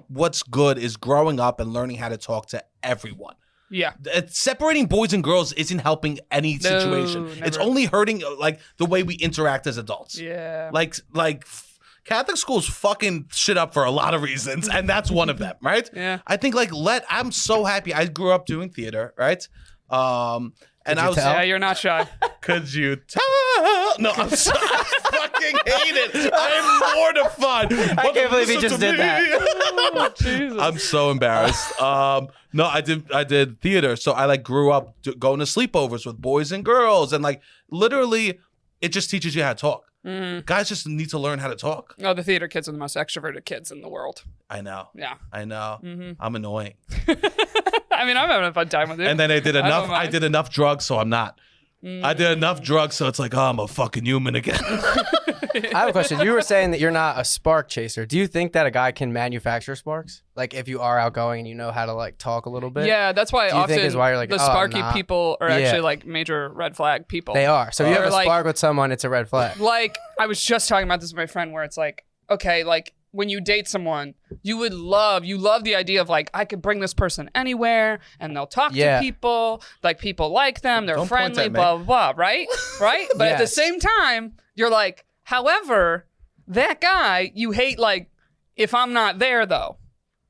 what's good is growing up and learning how to talk to everyone. Yeah. Separating boys and girls isn't helping any situation. Never. It's only hurting like the way we interact as adults. Yeah. Like Catholic schools fucking shit up for a lot of reasons, and that's one of them, right? Yeah. I think I'm so happy. I grew up doing theater, right? And I was tell? Yeah, you're not shy. Could you tell? No, I fucking hate it. I'm mortified. I can't believe he just did that. Jesus. I'm so embarrassed. No, I did theater, so I like grew up going to sleepovers with boys and girls, and like literally, it just teaches you how to talk. Guys just need to learn how to talk. Oh, the theater kids are the most extroverted kids in the world. I know. Yeah. I know. I'm annoying. I mean, I'm having a fun time with it. And then I did enough. don't mind. I did enough drugs, so I'm not. I did enough drugs, so it's like, oh, I'm a fucking human again. I have a question. You were saying that you're not a spark chaser. Do you think that a guy can manufacture sparks? Like if you are outgoing and you know how to like talk a little bit? Yeah, that's why Do you often think is why you're like, the "Oh, I'm sparky not." people are Yeah. actually like major red flag people. They are. So if you have a Like- spark with someone, it's a red flag. Like, I was just talking about this with my friend where it's like, okay, like when you date someone, you love the idea of like, I could bring this person anywhere and they'll talk to people, like people like them, they're Don't point friendly, at me. blah, blah, blah, right? Right? But at the Yes. same time, you're like, however, that guy, you hate like, if I'm not there though.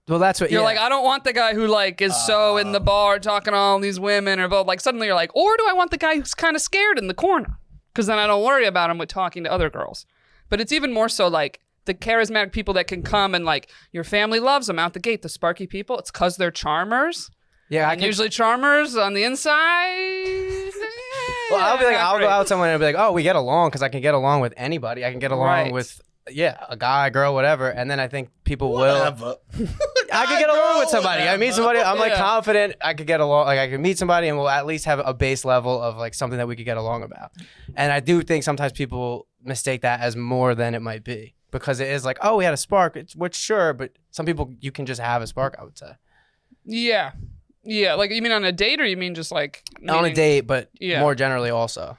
Well, that's what You're like, I don't want the guy who like is so in the bar talking to all these women or both. Like suddenly you're like, or do I want the guy who's kind of scared in the corner? Because then I don't worry about him with talking to other girls. But it's even more so like the charismatic people that can come and like your family loves them out the gate. The sparky people, it's because they're charmers. Yeah, And usually charmers on the inside. Well, I'll be like, not I'll go great. out with someone and be like, oh, we get along because I can get along with anybody. I can get along Right. with a guy, girl, whatever. And then I think people will. I could get along with somebody. I meet somebody. I'm like confident I could get along. Like I could meet somebody and we'll at least have a base level of like something that we could get along about. And I do think sometimes people mistake that as more than it might be because it is like, oh, we had a spark. Which sure, but some people you can just have a spark. I would say. Yeah. Like you mean on a date or you mean just like on a date, but more generally also.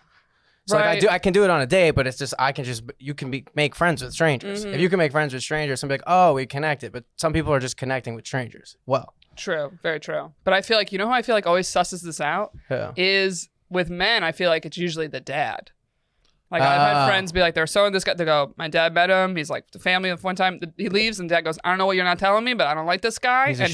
So like I can do it on a date, but it's just you can make friends with strangers. If you can make friends with strangers, some be like, oh, we connected. But some people are just connecting with strangers. Well, true, very true. But I feel like who I feel like always susses this out is with men. I feel like it's usually the dad. Like I've had friends be like, they're so in this guy. They go, my dad met him. He's like the family of one time. He leaves and dad goes, I don't know what you're not telling me, but I don't like this guy. He's and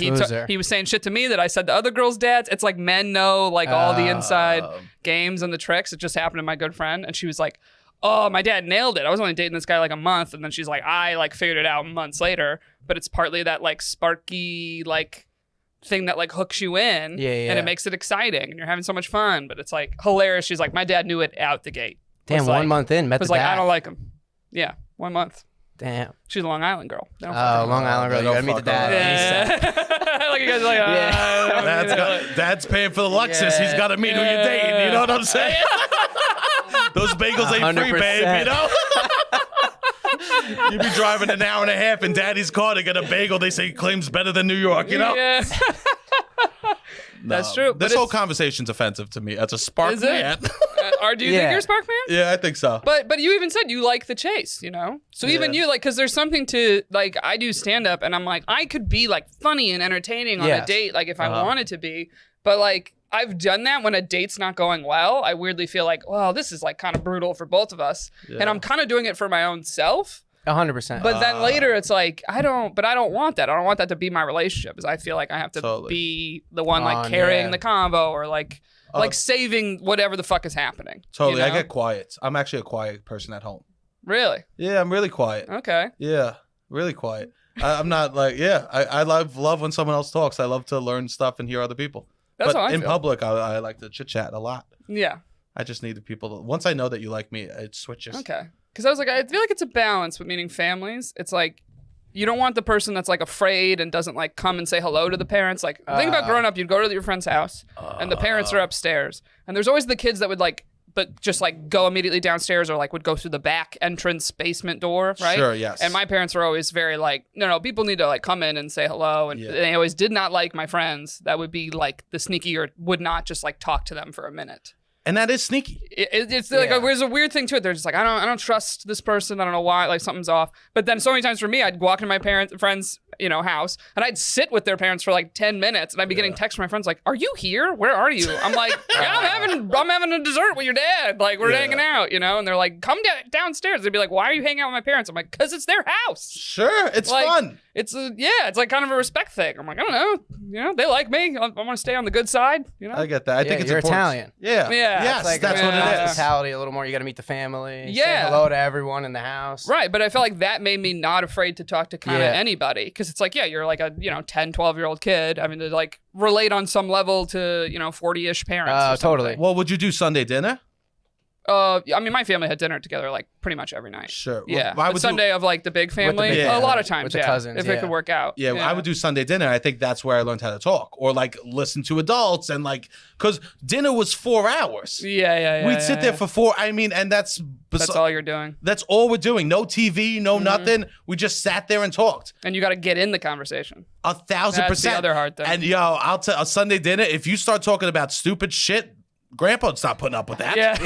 he was saying shit to me that I said to other girls' dads. It's like men know like all the inside games and the tricks. It just happened to my good friend. And she was like, oh, my dad nailed it. I was only dating this guy like a month. And then she's like, I like figured it out months later. But it's partly that like sparky like thing that like hooks you in. And it makes it exciting. And you're having so much fun. But it's like hilarious. She's like, my dad knew it out the gate. Damn, 1 month in, met the dad. I don't like him. Yeah, 1 month. Damn. She's a Long Island girl. Long Island girl. You gotta meet the dad. Yeah. Like you guys are like, Dad's paying for the Lexus. He's got to meet who you're dating. You know what I'm saying? Those bagels ain't 100%. Free, babe. You know? You be driving an hour and a half in Daddy's car to get a bagel. They say he claims better than New York. You know? Yeah. No, that's true. This whole conversation's offensive to me. As a spark man. Do you think you're a spark man? Yeah, I think so. But you even said you like the chase, you know? So even you, like, because there's something to, like, I do stand-up, and I'm like, I could be, like, funny and entertaining on a date, like, if I wanted to be. But, like, I've done that when a date's not going well. I weirdly feel like, well, this is, like, kind of brutal for both of us. Yeah. And I'm kind of doing it for my own self. 100%. But then later it's like, I don't want that. I don't want that to be my relationship. Because I feel like I have to be the one like carrying the convo or like saving whatever the fuck is happening. Totally. You know? I get quiet. I'm actually a quiet person at home. Really? Yeah, I'm really quiet. Okay. Yeah, really quiet. I'm not like, I love when someone else talks. I love to learn stuff and hear other people. That's how I feel. In public, I like to chit chat a lot. Yeah. I just need the people to, once I know that you like me, it switches. Okay. Because I was like, I feel like it's a balance with meeting families. It's like, you don't want the person that's like afraid and doesn't like come and say hello to the parents. Like, think about growing up, you'd go to your friend's house and the parents are upstairs. And there's always the kids that would like, but just like go immediately downstairs or like would go through the back entrance basement door, right? Sure, yes. And my parents were always very like, no, people need to like come in and say hello. And they always did not like my friends that would be like the sneaky or would not just like talk to them for a minute. And that is sneaky. It's like there's a weird thing to it. They're just like, I don't trust this person. I don't know why. Like something's off. But then so many times for me, I'd walk into my friend's house and I'd sit with their parents for like 10 minutes and I'd be getting texts from my friends like, are you here? Where are you? I'm like, I'm having a dessert with your dad. Like we're hanging out, and they're like, come downstairs. They'd be like, why are you hanging out with my parents? I'm like, because it's their house. Sure, it's like, fun. It's like kind of a respect thing. I'm like, I don't know. They like me. I want to stay on the good side. I get that. I think it's you're important. Italian. Yeah. Yes, like, that's what it is. Hospitality a little more. You got to meet the family. Yeah. Say hello to everyone in the house. Right, but I felt like that made me not afraid to talk to kind of anybody because it's like, you're like a 10, 12-year-old kid. I mean, to like relate on some level to 40-ish parents. Totally. Well, would you do Sunday dinner? I mean, my family had dinner together like pretty much every night. Sure. Yeah. Well, Sunday of like the big family. A lot of times, with the cousins, if it could work out. Yeah, I would do Sunday dinner. I think that's where I learned how to talk or like listen to adults and like, because dinner was 4 hours. Yeah. We'd sit there for 4. I mean, and that's all you're doing. That's all we're doing. No TV, no nothing. We just sat there and talked. And you got to get in the conversation. 1,000%. That's the other hard thing. And I'll tell a Sunday dinner, if you start talking about stupid shit, Grandpa's not putting up with that. Yeah.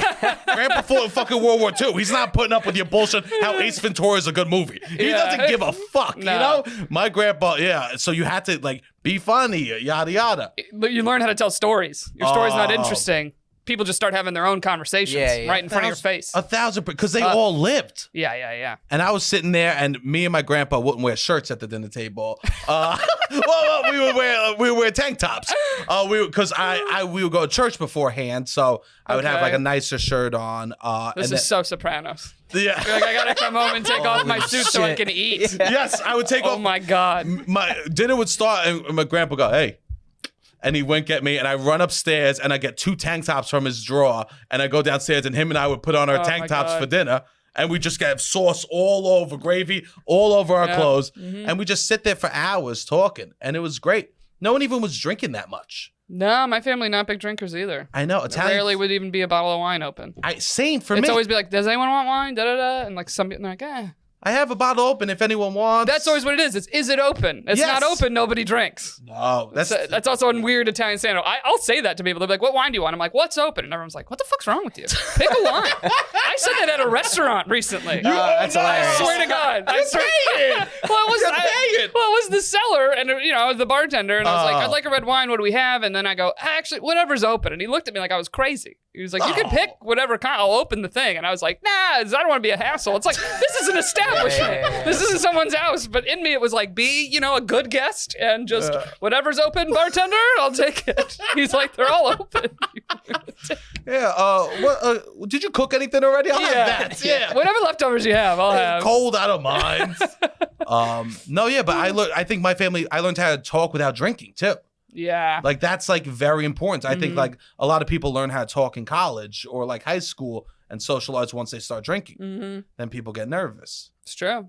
Grandpa fought in fucking World War II. He's not putting up with your bullshit how Ace Ventura is a good movie. He doesn't give a fuck, No. My grandpa, so you had to like be funny, yada yada. But you learn how to tell stories. Your story's not interesting. People just start having their own conversations right in front of your face. 1,000%, because they all lived. Yeah. And I was sitting there, and me and my grandpa wouldn't wear shirts at the dinner table. We would wear tank tops. We would go to church beforehand, so I would have like a nicer shirt on. This is so Sopranos. Yeah. You're like, I gotta come home and take off my suit so I can eat. Yes, I would take off. Oh my God. My dinner would start, and my grandpa would go, hey. And he wink at me, and I run upstairs, and I get 2 tank tops from his drawer, and I go downstairs, and him and I would put on our tank tops for dinner, and we just have sauce all over, gravy all over our clothes, and we just sit there for hours talking, and it was great. No one even was drinking that much. No, my family not big drinkers either. I know. Italians Rarely would even be a bottle of wine open. Same for me. It's always be like, does anyone want wine? Da da da. And like some people are like, I have a bottle open if anyone wants. That's always what it is. Is it open? It's not open, nobody drinks. No, that's also a weird Italian standard. I'll say that to people. They'll be like, what wine do you want? I'm like, what's open? And everyone's like, what the fuck's wrong with you? Pick a wine. I said that at a restaurant recently. That's hilarious. I swear to God. Well, it was the seller and I was the bartender and I was like, I'd like a red wine. What do we have? And then I go, actually, whatever's open. And he looked at me like I was crazy. He was like, you can pick whatever kind. I'll open the thing. And I was like, nah, I don't want to be a hassle. It's like, this is an establishment. This isn't someone's house. But in me, it was like, be, a good guest and just whatever's open, bartender, I'll take it. He's like, they're all open. What, did you cook anything already? I'll have that. Yeah. Whatever leftovers you have, I'll have. Cold, I don't mind. But I think my family, I learned how to talk without drinking too. Yeah. Like that's like very important. I think like a lot of people learn how to talk in college or like high school and socialize once they start drinking. Then people get nervous. It's true.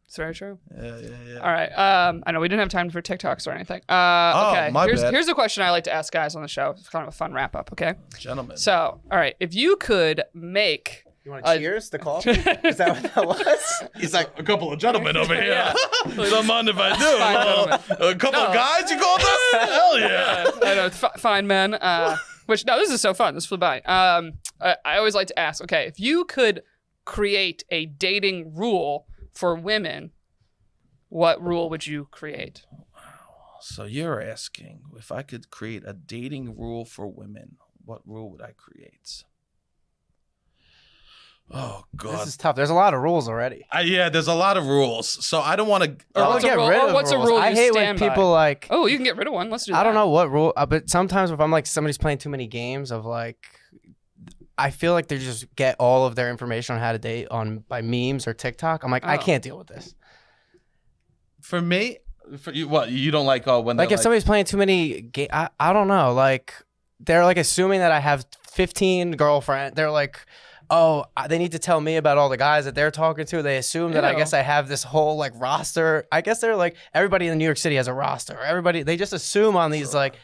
It's very true. Yeah. All right. I know we didn't have time for TikToks or anything. Okay. My bad. Here's a question I like to ask guys on the show. It's kind of a fun wrap up. Okay. Gentlemen. So, all right. If you could make. You want to cheers the coffee? Is that what that was? He's like a couple of gentlemen over here. Yeah. Don't mind if I do. A couple of guys, you call this? Hell yeah. I know. Fine men. This is so fun. This flew by. I always like to ask. Okay, if you could create a dating rule for women, what rule would you create? Wow. So you're asking if I could create a dating rule for women, what rule would I create? Oh God, this is tough. There's a lot of rules already. There's a lot of rules, so I don't want to. What's a rule? I hate when people like. Oh, you can get rid of one. Let's do that. I don't know what rule, but sometimes if I'm like somebody's playing too many games of like, I feel like they just get all of their information on how to date by memes or TikTok. I'm like, I can't deal with this. For me, for you, what you don't like? When like if somebody's playing too many games, I don't know. Like they're like assuming that I have 15 girlfriends. They're like. Oh, they need to tell me about all the guys that they're talking to. They assume that I guess I have this whole like roster. I guess they're like everybody in New York City has a roster. They just assume on these like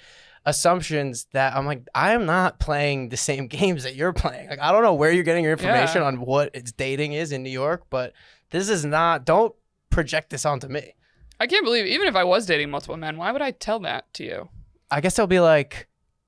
assumptions that I'm like, I am not playing the same games that you're playing. Like I don't know where you're getting your information on what it's dating is in New York, but this is not. Don't project this onto me. I can't believe even if I was dating multiple men, why would I tell that to you? I guess they'll be like.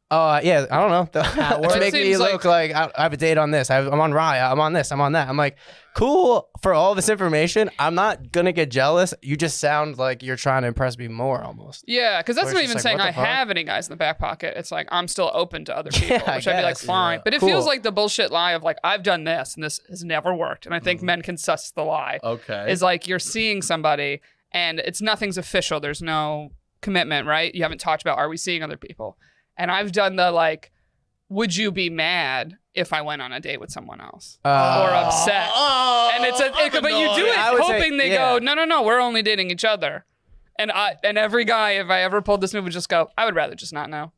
I don't know. To make me look like I have a date on this. I'm on Raya. I'm on this. I'm on that. I'm like, cool for all this information. I'm not going to get jealous. You just sound like you're trying to impress me more almost. Yeah, because that's not even saying I have any guys in the back pocket. It's like I'm still open to other people, which I'd be like, fine. But it feels like the bullshit lie of like, I've done this and this has never worked. And I think men can suss the lie. Okay. Is like you're seeing somebody and nothing's official. There's no commitment, right? You haven't talked about, are we seeing other people? And I've done the like, would you be mad if I went on a date with someone else or upset? And but you do it hoping they go, no, we're only dating each other. And every guy, if I ever pulled this move, would just go, I would rather just not know.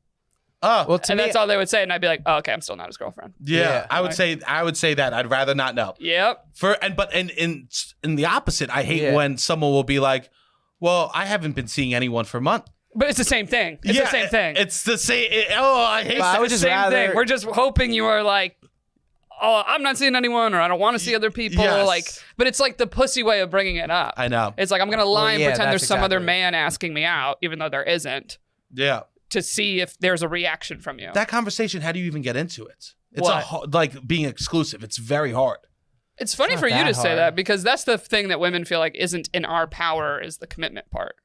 Well, and that's all they would say, and I'd be like, oh, okay, I'm still not his girlfriend. Yeah, I would say that I'd rather not know. Yep. But in the opposite, I hate when someone will be like, well, I haven't been seeing anyone for months. But it's the same thing. It's the same thing. It's the same. I hate that. It's the same thing. We're just hoping you are like, oh, I'm not seeing anyone, or I don't want to see other people. Yes. Like, but it's like the pussy way of bringing it up. I know. It's like I'm gonna lie and pretend there's some other man asking me out, even though there isn't. Yeah. To see if there's a reaction from you. That conversation. How do you even get into it? It's like being exclusive. It's very hard. It's funny for you to say that because that's the thing that women feel like isn't in our power is the commitment part.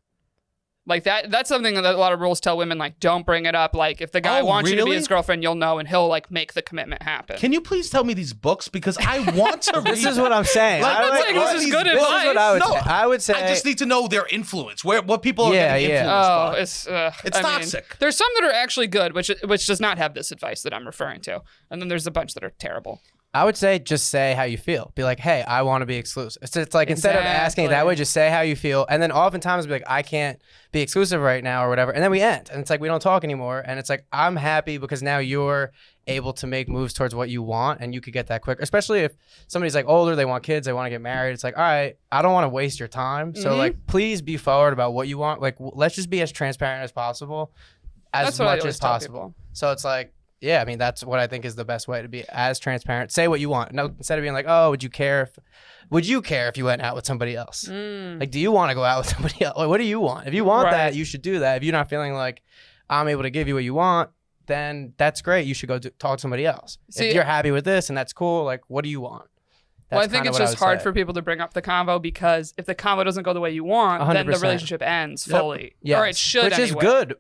Like that's something that a lot of rules tell women, like, don't bring it up. Like, if the guy wants you to be his girlfriend, you'll know, and he'll, like, make the commitment happen. Can you please tell me these books? Because I want to read This is what I'm saying. I'm not saying this is good advice. This is what I would say. I just need to know their influence, what people are getting influenced by. It's toxic. There's some that are actually good, which does not have this advice that I'm referring to. And then there's a bunch that are terrible. I would say just say how you feel. Be like, hey, I want to be exclusive. It's like instead of asking it that way, just say how you feel. And then oftentimes be like, I can't be exclusive right now or whatever. And then we end. And it's like, we don't talk anymore. And it's like, I'm happy because now you're able to make moves towards what you want and you could get that quick. Especially if somebody's like older, they want kids, they want to get married. It's like, all right, I don't want to waste your time. So like, please be forward about what you want. Like, let's just be as transparent as possible, as much as possible. So it's like, yeah, I mean, that's what I think is the best way to be as transparent. Say what you want. No, instead of being like, oh, would you care if you went out with somebody else? Like, do you want to go out with somebody else? Like, what do you want? If you want that, you should do that. If you're not feeling like I'm able to give you what you want, then that's great. You should go talk to somebody else. See, if you're happy with this and that's cool, like, what do you want? Well, I think it's just hard for people to bring up the convo because if the convo doesn't go the way you want, 100%. Then the relationship ends fully. Yes. Or it should Which is good.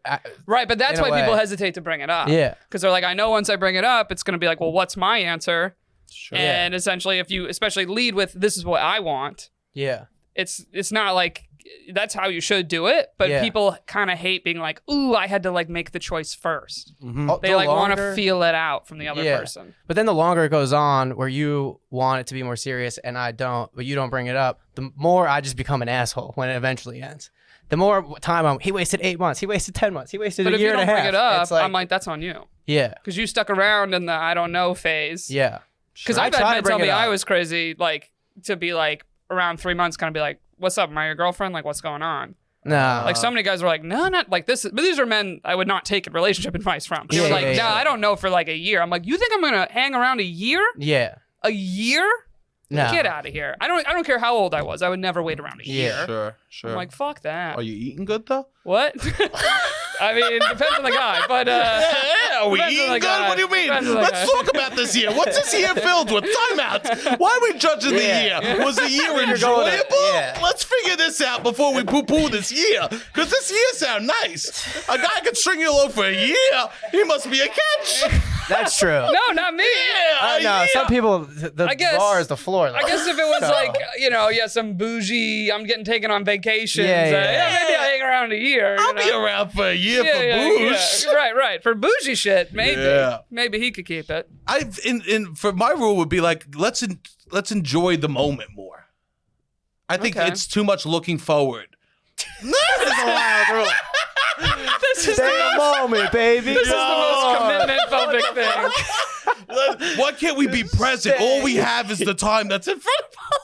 Right, but that's why people hesitate to bring it up. Yeah. Because they're like, I know once I bring it up, it's going to be like, well, what's my answer? Sure. And essentially, if you especially lead with, this is what I want. Yeah. It's not like, that's how you should do it, but people kind of hate being like, ooh, I had to like make the choice first. They like want to feel it out from the other person. But then the longer it goes on where you want it to be more serious and I don't, but you don't bring it up, the more I just become an asshole when it eventually ends. The more time he wasted 8 months, he wasted 10 months, he wasted a year and a half. But if you don't bring it up, I'm like, that's on you. Yeah. Because you stuck around in the I don't know phase. Yeah. Because I've had men tell me I was crazy, like, to be like, around 3 months, kind of be like, what's up? Am I your girlfriend? Like, what's going on? No. Like, so many guys were like, no, not like this. But these are men I would not take relationship advice from. They were like, I don't know for like a year. I'm like, you think I'm going to hang around a year? Yeah. A year? No. Get out of here. I don't care how old I was. I would never wait around a year. Sure. I'm like, fuck that. Are you eating good, though? What? I mean, it depends on the guy, but are we eating good? What do you mean? Let's talk about this year. What's this year filled with? Timeouts. Why are we judging the year? Was the year enjoyable? Let's figure this out before we poo-poo this year. Because this year sounds nice. A guy can string you along for a year. He must be a catch. That's true. No, not me. No, some people, the bar is the floor. Though. I guess if it was like, some bougie, I'm getting taken on vacations. Maybe I'll hang around a year. I'll be around for a year for booze. Yeah. Right. For bougie shit, maybe. Yeah. Maybe he could keep it. For my rule would be like, let's enjoy the moment more. I think it's too much looking forward. This is a wild rule. This is the moment, baby. This is the most commitment phobic thing. Why can't we be present? All we have is the time that's in front of us.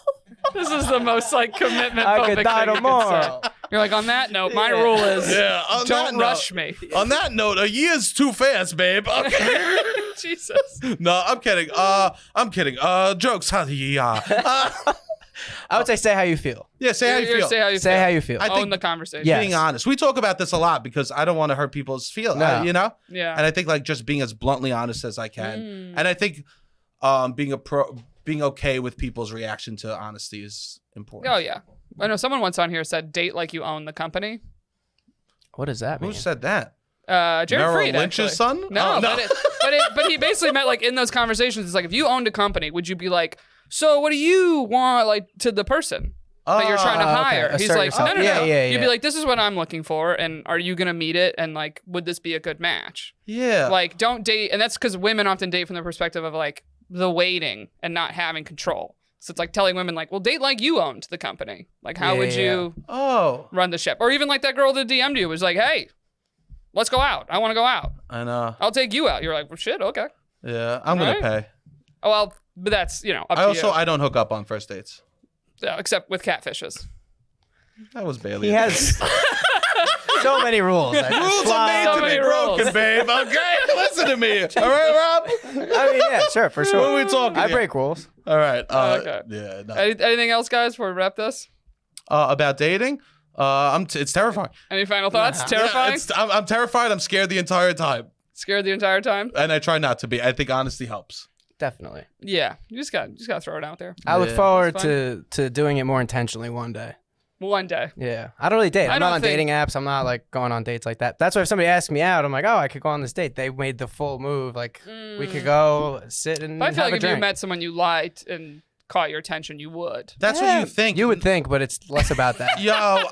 This is the most like commitment I phobic could die thing tomorrow. You're like, on that note, my rule is don't rush me. On that note, a year's too fast, babe. Okay. Jesus. No, I'm kidding. I'm kidding. Jokes. I would say how you feel. Yeah, say how you feel. Say how you feel. I think the conversation. Being honest. We talk about this a lot because I don't want to hurt people's feelings, you know? Yeah. And I think like just being as bluntly honest as I can. And I think being okay with people's reaction to honesty is important. Oh, yeah. I know someone once on here said, date like you own the company. What does that mean? Who said that? Jared Merrill Fried, Lynch's actually. son? No, but he basically meant like in those conversations, it's like, if you owned a company, would you be like, so what do you want like to the person that you're trying to hire? Okay. He's like, no. Yeah. You'd be like, this is what I'm looking for, and are you gonna meet it? And like, would this be a good match? Yeah. Like, don't date, and that's because women often date from the perspective of like the waiting and not having control. So it's like telling women like, well, date like you owned the company. Like, how would you run the ship? Or even like that girl that DM'd you was like, hey, let's go out. I want to go out. I know. I'll take you out. You're like, well, shit, okay. Yeah, I'm gonna pay. Oh, well, but that's, up to you. I don't hook up on first dates. Yeah, except with catfishes. That was barely. He has so many rules. Rules are made to be broken, babe. Okay, listen to me. All right, Rob. I mean, yeah, sure, for sure. What are we talking? I break rules. All right. Okay. Yeah. No. Anything else, guys, before we wrap this? About dating? It's terrifying. Any final thoughts? Terrifying? Yeah, I'm terrified. I'm scared the entire time. Scared the entire time? And I try not to be. I think honesty helps. Definitely. Yeah. You just got to throw it out there. I look forward to doing it more intentionally one day. One day. Yeah. I don't really date. I'm not on dating apps. I'm not like going on dates like that. That's why if somebody asks me out, I'm like, oh, I could go on this date. They made the full move. Like we could go sit and but I feel have like a if drink. you met someone you liked and caught your attention, you would. That's what you think. You would think, but it's less about that. Yo,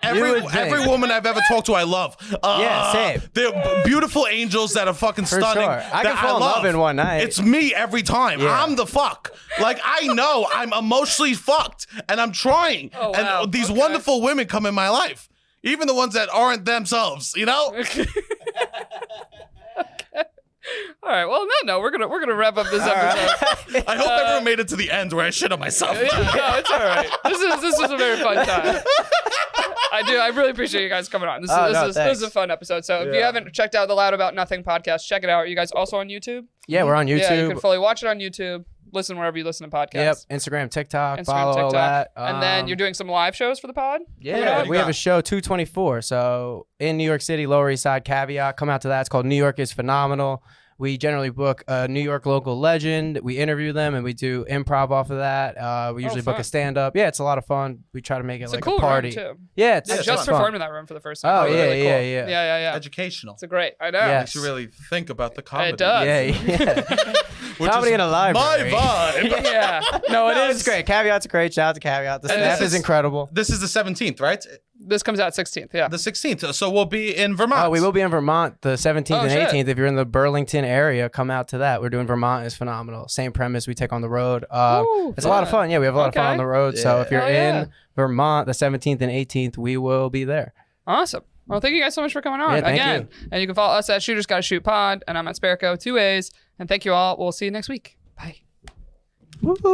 every woman I've ever talked to, I love. Yeah, same. They're beautiful angels that are fucking For stunning. sure. I can that fall in love in one night. It's me every time. Yeah. I'm the fuck. Like, I know I'm emotionally fucked, and I'm trying. Oh, wow. And these Okay. wonderful women come in my life, even the ones that aren't themselves. You know? All right. Well, no, we're gonna wrap up this episode. I hope everyone made it to the end where I shit on myself. Yeah, no, it's all right. This was a very fun time. I really appreciate you guys coming on. This is a fun episode. So if you haven't checked out the Loud About Nothing podcast, check it out. Are you guys also on YouTube? Yeah, we're on YouTube. Yeah, you can fully watch it on YouTube. Listen wherever you listen to podcasts. Yep, Instagram, TikTok, follow all that. And then you're doing some live shows for the pod? Yeah, we have a show 224. So in New York City, Lower East Side, Caveat. Come out to that. It's called New York is Phenomenal. We generally book a New York local legend. We interview them and we do improv off of that. We usually book a stand-up. Yeah, it's a lot of fun. We try to make it it's like a cool party. room, too. Yeah, it's I just performed in that room for the first time. Oh, Really, yeah, really cool. yeah. Educational. It's a great. I know. Yeah. Makes you really think about the comedy. It does. Yeah. Comedy in a My library. vibe. Yeah. No, it is. It's great. Caveat's great. Shout out to Caveat. The staff is incredible. This is the 17th, right? This comes out 16th. Yeah. The 16th. So we'll be in Vermont. Oh, we will be in Vermont the 17th and shit. 18th. If you're in the Burlington area, come out to that. We're doing Vermont is phenomenal. Same premise we take on the road. It's a lot of fun. Yeah, we have a lot of fun on the road. So if you're in Vermont the 17th and 18th, we will be there. Awesome. Well, thank you guys so much for coming on again. And you can follow us at Shooters Gotta Shoot Pod, and I'm at Sperico, 2 A's. And thank you all. We'll see you next week. Bye. Woo-hoo.